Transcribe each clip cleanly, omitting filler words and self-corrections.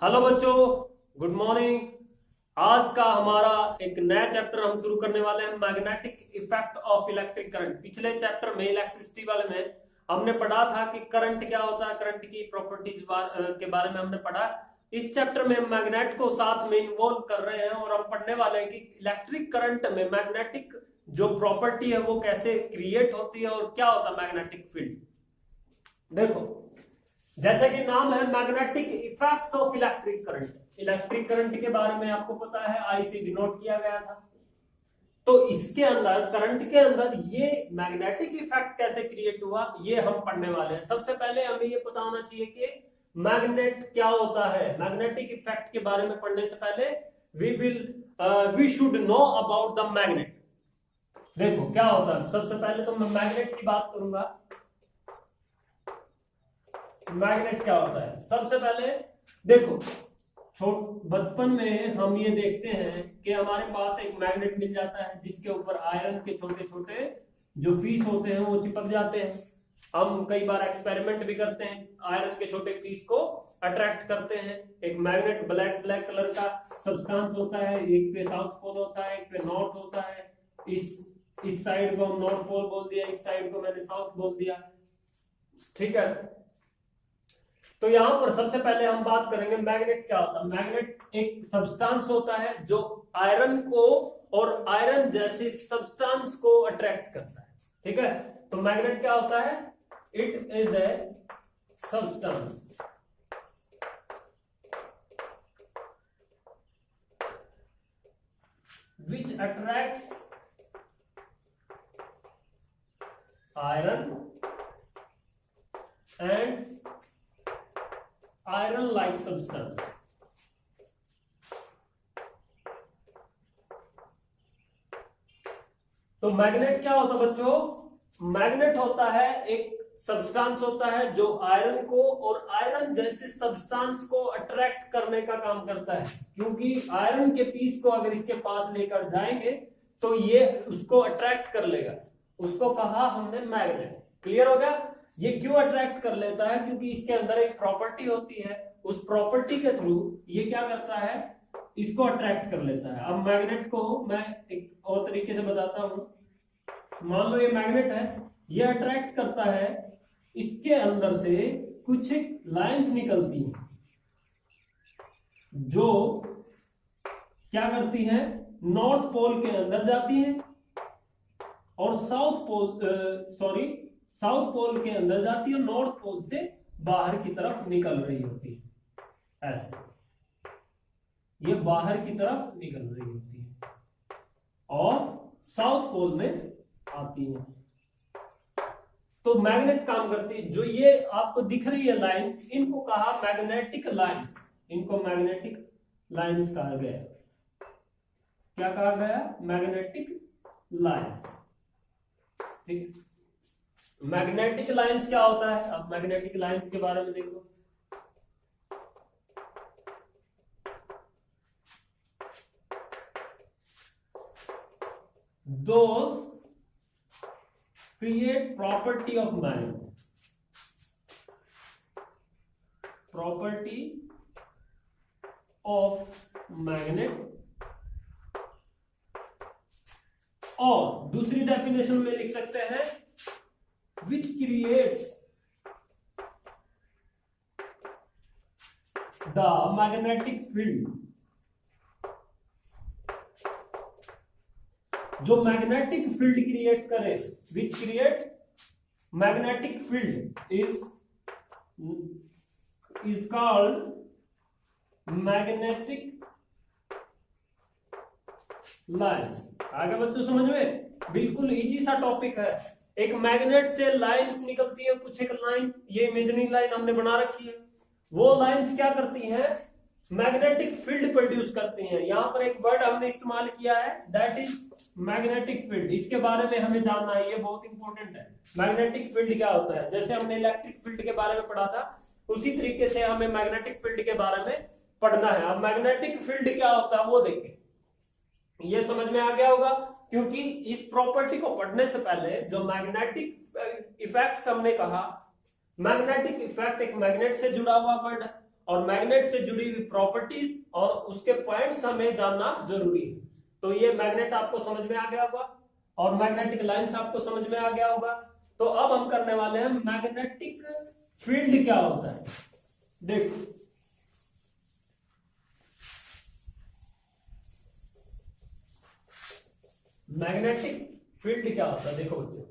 Hello बच्चों, good morning. आज का हमारा एक नया चैप्टर हम शुरू करने वाले हैं, magnetic effect of electric current. पिछले चैप्टर में इलेक्ट्रिसिटी वाले में हमने पढ़ा था कि करंट क्या होता है, करंट की प्रॉपर्टीज के बारे में हमने पढ़ा। इस चैप्टर में हम मैग्नेट को साथ में इन्वॉल्व कर रहे हैं और हम पढ़ने वाले हैं कि इलेक्ट्रिक करंट में मैग्नेटिक जो प्रॉपर्टी है वो कैसे क्रिएट होती है और क्या होता है मैग्नेटिक फील्ड। देखो, जैसे कि नाम है magnetic effects of electric current. Electric current के बारे में आपको पता है, आई से डिनोट किया गया था। तो इसके अंदर, करंट के अंदर ये मैग्नेटिक इफेक्ट कैसे क्रिएट हुआ ये हम पढ़ने वाले हैं। सबसे पहले हमें ये पता होना चाहिए कि मैग्नेट क्या होता है। मैग्नेटिक इफेक्ट के बारे में पढ़ने से पहले we should know about the magnet. देखो क्या होता है, सबसे पहले तो मैं मैग्नेट की बात करूंगा। मैग्नेट क्या होता है, सबसे पहले देखो, बचपन में हम ये देखते हैं कि हमारे पास एक मैग्नेट मिल जाता है जिसके ऊपर आयरन के छोटे छोटे जो पीस होते हैं वो चिपक जाते हैं। हम कई बार एक्सपेरिमेंट भी करते हैं, आयरन के छोटे पीस को अट्रैक्ट करते हैं। एक मैग्नेट ब्लैक ब्लैक कलर का सब्सटेंस होता है, एक पे साउथ पोल होता है, एक पे नॉर्थ होता है। इस साइड को हम नॉर्थ पोल बोल दिया, इस साइड को मैंने साउथ बोल दिया, ठीक है। तो यहां पर सबसे पहले हम बात करेंगे मैग्नेट क्या होता है। मैग्नेट एक सब्सटेंस होता है जो आयरन को और आयरन जैसे सब्सटेंस को अट्रैक्ट करता है, ठीक है। तो मैग्नेट क्या होता है, it is a substance which attracts iron and iron like substance। तो मैग्नेट क्या होता है बच्चों, मैग्नेट होता है एक सब्सटेंस होता है जो आयरन को और आयरन जैसे सब्सटेंस को अट्रैक्ट करने का काम करता है। क्योंकि आयरन के पीस को अगर इसके पास लेकर जाएंगे तो ये उसको अट्रैक्ट कर लेगा, उसको कहा हमने मैग्नेट। क्लियर हो गया। ये क्यों अट्रैक्ट कर लेता है, क्योंकि इसके अंदर एक प्रॉपर्टी होती है, उस प्रॉपर्टी के थ्रू ये क्या करता है, इसको अट्रैक्ट कर लेता है। अब मैग्नेट को मैं एक और तरीके से बताता हूं। मान लो ये मैग्नेट है, ये अट्रैक्ट करता है, इसके अंदर से कुछ लाइंस निकलती हैं जो क्या करती हैं, नॉर्थ पोल के अंदर जाती हैं और साउथ पोल के अंदर जाती है, नॉर्थ पोल से बाहर की तरफ निकल रही होती है। ऐसे ये बाहर की तरफ निकल रही होती है और साउथ पोल में आती है। तो मैग्नेट काम करती है। जो ये आपको दिख रही है लाइंस, इनको कहा मैग्नेटिक लाइंस। इनको मैग्नेटिक लाइंस कहा गया। क्या कहा गया, मैग्नेटिक लाइंस, ठीक है। मैग्नेटिक लाइंस क्या होता है, अब मैग्नेटिक लाइंस के बारे में देखो। Those create property of magnet, property of magnet। और दूसरी डेफिनेशन में लिख सकते हैं which creates the magnetic field। जो मैग्नेटिक फील्ड क्रिएट करे, which create magnetic field is called magnetic lines. आगे बच्चों समझ में, बिल्कुल इजी सा टॉपिक है। एक मैग्नेट से लाइंस निकलती है, कुछ एक लाइन, ये इमेजिनरी लाइन हमने बना रखी है। वो लाइंस क्या करती हैं, मैग्नेटिक फील्ड प्रोड्यूस करती हैं। यहां पर एक वर्ड हमने इस्तेमाल किया है, दैट इज मैग्नेटिक फील्ड। इसके बारे में हमें जानना है, ये बहुत इंपॉर्टेंट है। मैग्नेटिक फील्ड क्या होता है, जैसे हमने इलेक्ट्रिक फील्ड के बारे में पढ़ा था उसी तरीके से हमें मैग्नेटिक फील्ड के बारे में पढ़ना है। अब मैग्नेटिक फील्ड क्या होता है वो देखें, ये समझ में आ गया होगा। क्योंकि इस प्रॉपर्टी को पढ़ने से पहले जो मैग्नेटिक इफेक्ट्स हमने कहा, मैग्नेटिक इफेक्ट एक मैग्नेट से जुड़ा हुआ वर्ड है और मैग्नेट से जुड़ी हुई प्रॉपर्टीज और उसके पॉइंट्स हमें जानना जरूरी है। तो ये मैग्नेट आपको समझ में आ गया होगा और मैग्नेटिक लाइंस आपको समझ में आ गया होगा। तो अब हम करने वाले हैं मैग्नेटिक फील्ड क्या होता है। देखो मैग्नेटिक फील्ड क्या होता है, देखो बच्चों,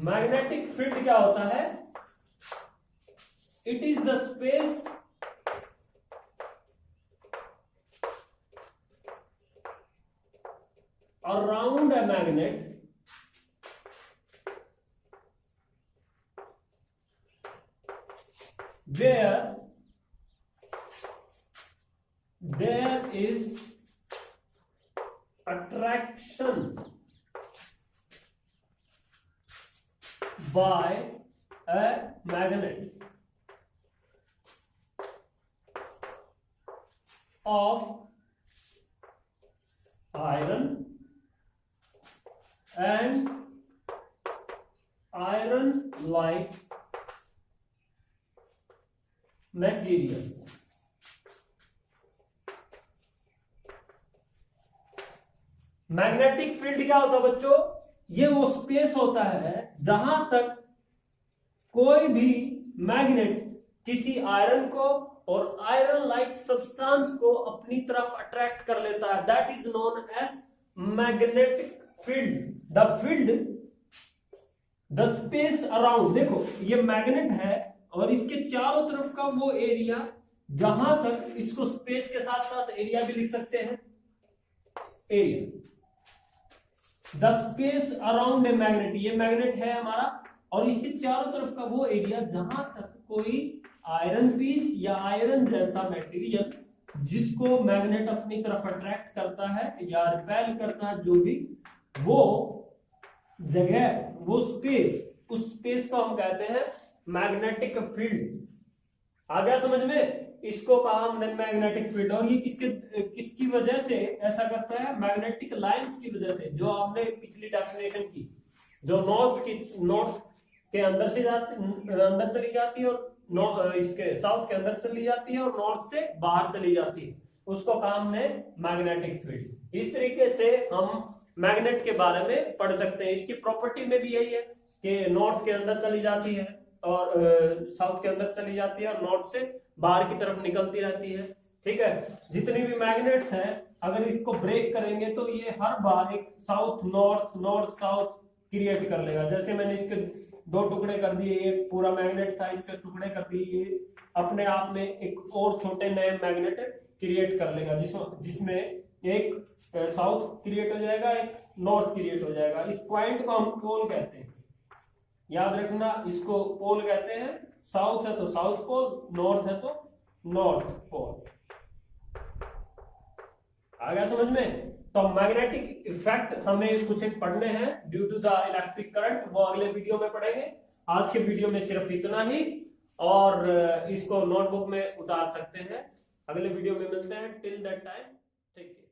मैग्नेटिक फील्ड क्या होता है, it is the space around a magnet where there is attraction by a magnet of iron and iron like material। Magnetic field क्या होता है बच्चों, ये वो स्पेस होता है जहां तक कोई भी मैग्नेट किसी आयरन को और आयरन लाइक सब्सटेंस को अपनी तरफ अट्रैक्ट कर लेता है, that is known as magnetic field. The field the space around, देखो ये मैग्नेट है और इसके चारों तरफ का वो एरिया जहां तक, इसको स्पेस के साथ साथ एरिया भी लिख सकते हैं, area the space around a magnet, ये मैग्नेट है हमारा और इसके चारों तरफ का वो एरिया जहां तक कोई आयरन पीस या आयरन जैसा मटेरियल जिसको मैग्नेट अपनी तरफ अट्रैक्ट करता है या रिपेल करता है, जो भी वो जगह, वो स्पेस, उस स्पेस को हम कहते हैं मैग्नेटिक फील्ड। आ गया समझ में, इसको कहा हमने मैग्नेटिक फील्ड। और ये किसकी वजह से ऐसा करता है, मैग्नेटिक लाइंस की वजह से, जो आपने पिछली डेफिनेशन की, जो नॉर्थ के अंदर से अंदर चली जाती है और इसके साउथ के अंदर चली जाती है और नॉर्थ से बाहर चली जाती है, उसको कहा हमने मैग्नेटिक फील्ड। इस तरीके से हम मैग्नेट के बारे में पढ़ सकते हैं। इसकी प्रॉपर्टी में भी यही है कि नॉर्थ के अंदर चली जाती है और साउथ के अंदर चली जाती है और नॉर्थ से बाहर की तरफ निकलती रहती है। ठीक है, जितनी भी मैग्नेट्स हैं अगर इसको ब्रेक करेंगे तो ये हर बार एक south north, north south create कर लेगा। जैसे मैंने इसके दो टुकड़े कर दिए, एक पूरा मैग्नेट था, इसके टुकड़े कर दिए, ये अपने आप में एक और छोटे नए मैग्नेट क्रिएट कर लेगा, जिसमें एक साउथ क्रिएट हो जाएगा, एक नॉर्थ क्रिएट हो जाएगा। इस पॉइंट को हम पोल कहते हैं, याद रखना, इसको पोल कहते हैं। साउथ है तो साउथ पोल, नॉर्थ है तो नॉर्थ पोल। आ गया समझ में। तो मैग्नेटिक इफेक्ट हमें कुछ एक पढ़ने हैं due to the electric current, वो अगले वीडियो में पढ़ेंगे। आज के वीडियो में सिर्फ इतना ही और इसको नोटबुक में उतार सकते हैं। अगले वीडियो में मिलते हैं, till that time take care.